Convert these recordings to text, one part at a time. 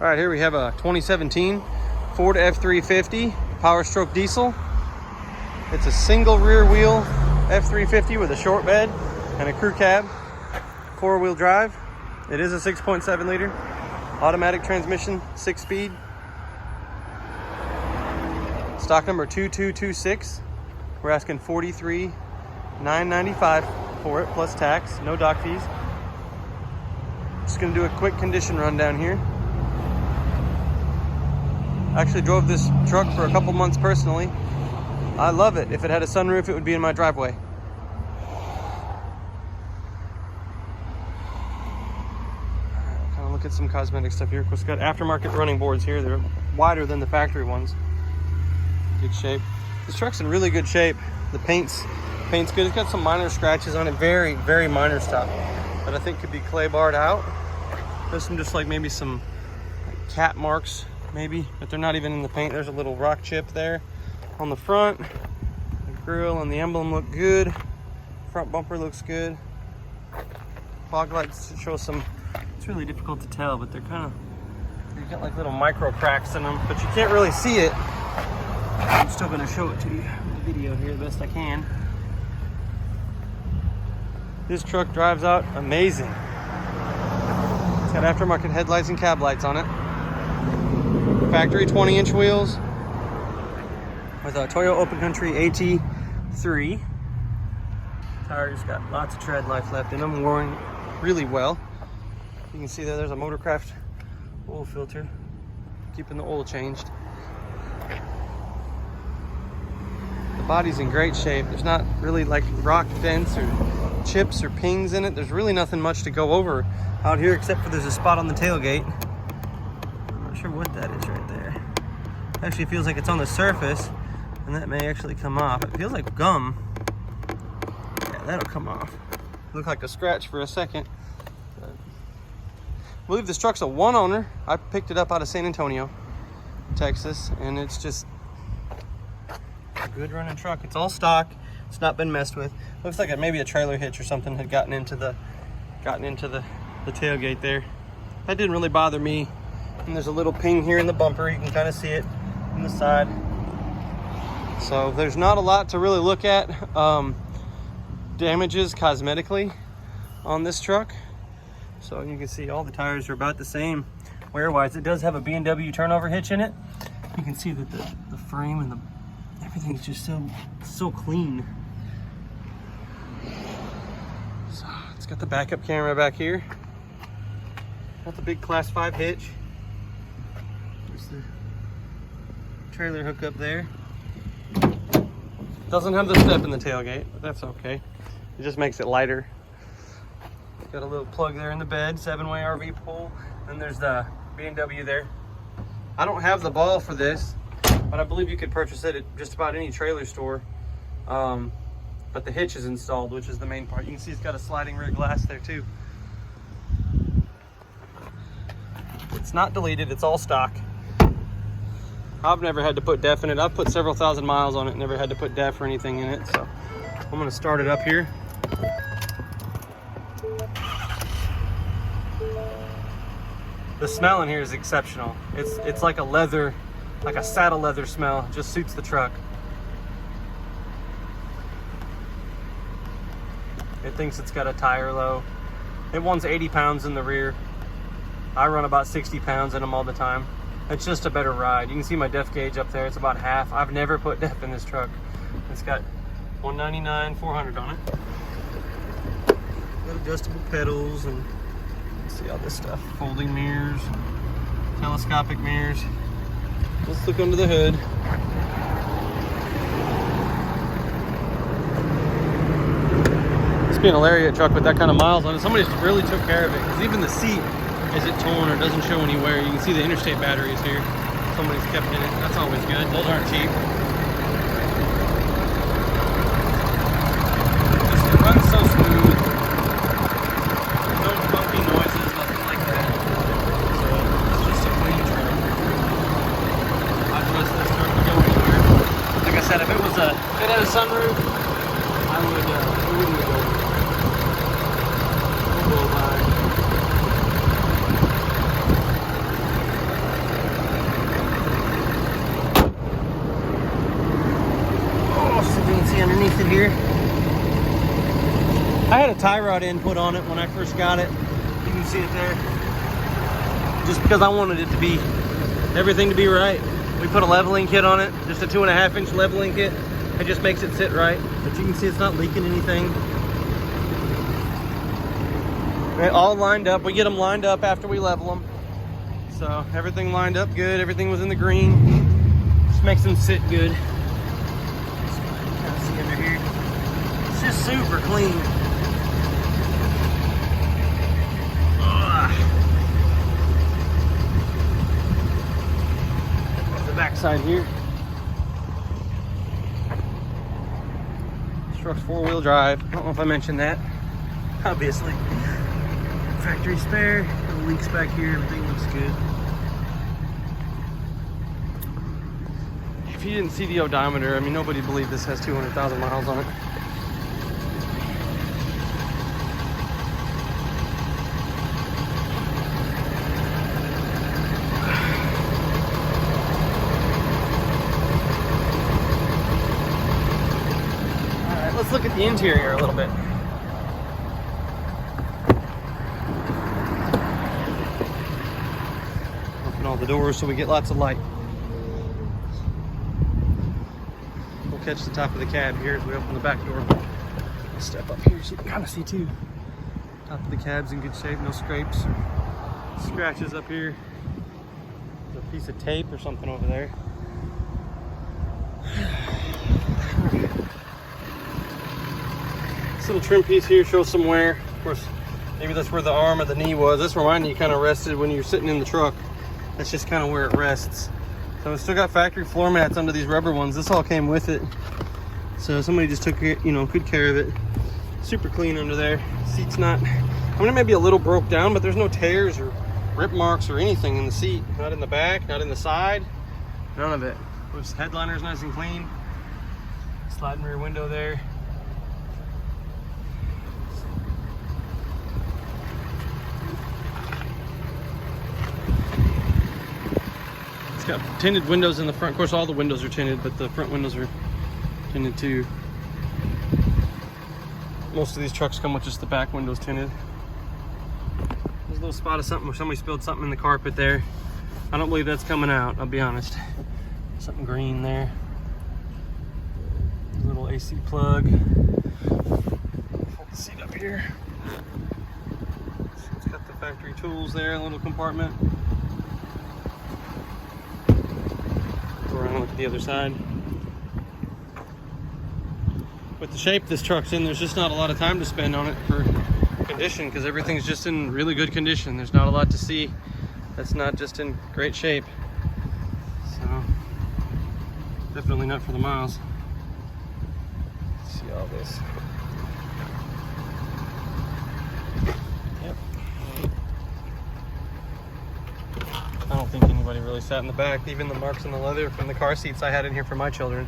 All right, here we have a 2017 Ford F-350 Powerstroke diesel. It's a single rear wheel F-350 with a short bed and a crew cab, 4-wheel drive. It is a 6.7 liter automatic transmission, 6-speed. Stock number 2226. We're asking $43,995 for it plus tax, no dock fees. Just gonna do a quick condition rundown here. I actually drove this truck for a couple months personally. I love it. If it had a sunroof, it would be in my driveway. Kind of look at some cosmetic stuff here. Of course, it's got aftermarket running boards here. They're wider than the factory ones. Good shape. This truck's in really good shape. The paint's good. It's got some minor scratches on it, very, very minor stuff that I think could be clay barred out. There's some just like maybe some cat marks, maybe, but they're not even in the paint. There's a little rock chip there on the front. The grill and the emblem look good. Front bumper looks good. Fog lights show some, it's really difficult to tell, but they're kind of, they've got like little micro cracks in them, but you can't really see it. I'm still gonna show it to you in the video here the best I can. This truck drives out amazing. It's got aftermarket headlights and cab lights on it. Factory 20-inch wheels with a Toyo Open Country AT3. Tires got lots of tread life left in them, worn really well. You can see there's a Motorcraft oil filter, keeping the oil changed. The body's in great shape. There's not really like rock dents or chips or pings in it. There's really nothing much to go over out here except for there's a spot on the tailgate. I'm not sure what that is right there. It actually feels like it's on the surface, and that may actually come off. It feels like gum. Yeah, that'll come off. Looked like a scratch for a second. But I believe this truck's a one owner. I picked it up out of San Antonio, Texas, and it's just a good running truck. It's all stock. It's not been messed with. Looks like maybe a trailer hitch or something had gotten into the tailgate there. That didn't really bother me. And there's a little ping here in the bumper. You can kind of see it on the side. So there's not a lot to really look at. Damages cosmetically on this truck. So you can see all the tires are about the same wear-wise. It does have a B&W turnover hitch in it. You can see that the frame and everything's just so clean. So it's got the backup camera back here. Got the big Class 5 hitch. There's the trailer hookup there. Doesn't have the step in the tailgate, but that's okay. It just makes it lighter. Got a little plug there in the bed, 7-way RV pole. And there's the B&W there. I don't have the ball for this, but I believe you could purchase it at just about any trailer store. But the hitch is installed, which is the main part. You can see it's got a sliding rear glass there too. It's not deleted, it's all stock. I've never had to put DEF in it. I've put several thousand miles on it, never had to put DEF or anything in it. So I'm gonna start it up here. The smell in here is exceptional. It's like a leather, like a saddle leather smell. It just suits the truck. It thinks it's got a tire low. It runs 80 pounds in the rear. I run about 60 pounds in them all the time. It's just a better ride. You can see my DEF gauge up there. It's about half. I've never put DEF in this truck. It's got 199, 400 on it. Got adjustable pedals and see all this stuff. Folding mirrors, telescopic mirrors. Let's look under the hood. This being a Lariat truck with that kind of miles on it, somebody really took care of it, because even the seat isn't torn or doesn't show any wear. You can see the interstate batteries here. Somebody's kept in it. That's always good. Those aren't cheap. Just runs so smooth. No funky noises, nothing like that. So it's just a clean truck. I trust this truck to go anywhere. Like I said, if it had a sunroof, it wouldn't go. We'll go by. here. I had a tie rod input on it when I first got it. You can see it there. Just because I wanted it to be, everything to be right. We put a leveling kit on it, just a 2.5-inch leveling kit. It just makes it sit right. But you can see it's not leaking anything. Right, all lined up. We get them lined up after we level them. So everything lined up good. Everything was in the green. Just makes them sit good. Kind of see under here. It's just super clean. The back side here. This truck's 4-wheel drive. I don't know if I mentioned that. Obviously. Factory spare. No leaks back here. Everything looks good. If you didn't see the odometer, I mean, nobody believed this has 200,000 miles on it. Let's look at the interior a little bit. Open all the doors so we get lots of light. We'll catch the top of the cab here as we open the back door. I'll step up here so you can kind of see too. Top of the cab's in good shape, no scrapes, scratches up here. There's a piece of tape or something over there. This little trim piece here shows some wear. Of course, maybe that's where the arm or the knee was. This reminded you kind of rested when you're sitting in the truck. That's just kind of where it rests. So it's still got factory floor mats under these rubber ones. This all came with it. So somebody just took, you know, good care of it. Super clean under there. Seat's not, I mean, it may be a little broke down, but there's no tears or rip marks or anything in the seat. Not in the back, not in the side, none of it. This headliner's nice and clean. Sliding rear window there. It's got tinted windows in the front. Of course, all the windows are tinted, but the front windows are tinted too. Most of these trucks come with just the back windows tinted. There's a little spot of something where somebody spilled something in the carpet there. I don't believe that's coming out, I'll be honest. Something green there. A little AC plug. Hold the seat up here. It's got the factory tools there, a little compartment. Go around and look at the other side. With the shape this truck's in, there's just not a lot of time to spend on it for condition because everything's just in really good condition. There's not a lot to see that's not just in great shape. So, definitely not for the miles. Let's see all this. Yep. I don't think anybody really sat in the back. Even the marks on the leather from the car seats I had in here for my children.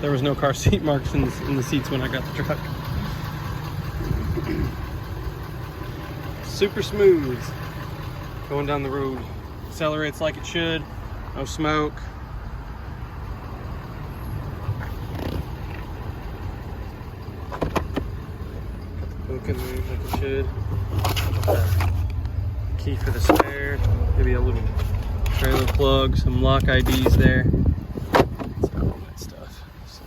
There was no car seat marks in the seats when I got the truck. Super smooth going down the road. Accelerates like it should. No smoke. Got the book in there like it should. Key for the spare. Maybe a little trailer plug. Some lock IDs there. It's got all that stuff. So,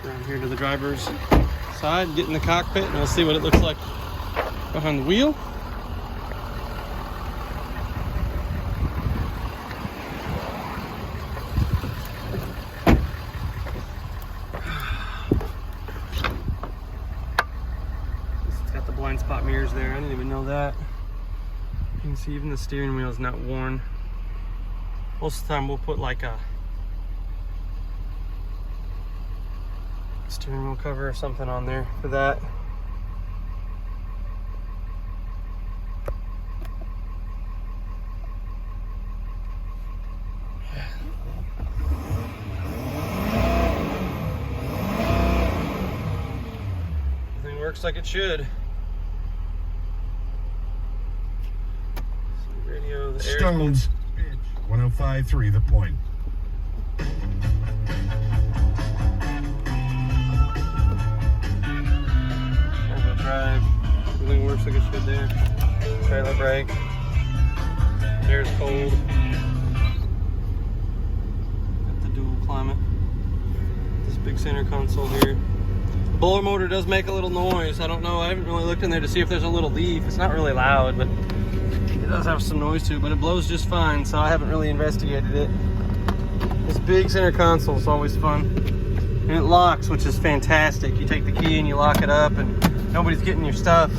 around here to the driver's side, get in the cockpit, and we'll see what it looks like behind the wheel. It's got the blind spot mirrors there. I didn't even know that. You can see even the steering wheel is not worn. Most of the time we'll put like a steering wheel cover or something on there for that. Everything works like it should. Radio, the Stones, 105.3 The Point. drive. Everything works like it should there. Trailer brake. Air's cold. Got the dual climate. This big center console here. The blower motor does make a little noise. I don't know, I haven't really looked in there to see if there's a little leaf. It's not really loud, but it does have some noise to it, but it blows just fine, so I haven't really investigated it. This big center console is always fun. And it locks, which is fantastic. You take the key and you lock it up and nobody's getting your stuff.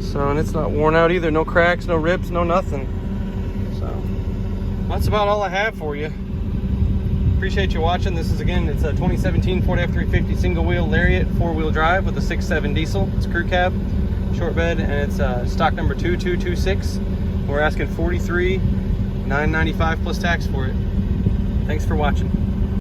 So, and it's not worn out either. No cracks, no rips, no nothing. So, that's about all I have for you. Appreciate you watching. This is, again, it's a 2017 Ford F-350 single wheel Lariat 4-wheel drive with a 6.7 diesel. It's crew cab, short bed, and it's stock number 2226. We're asking $43,995 plus tax for it. Thanks for watching.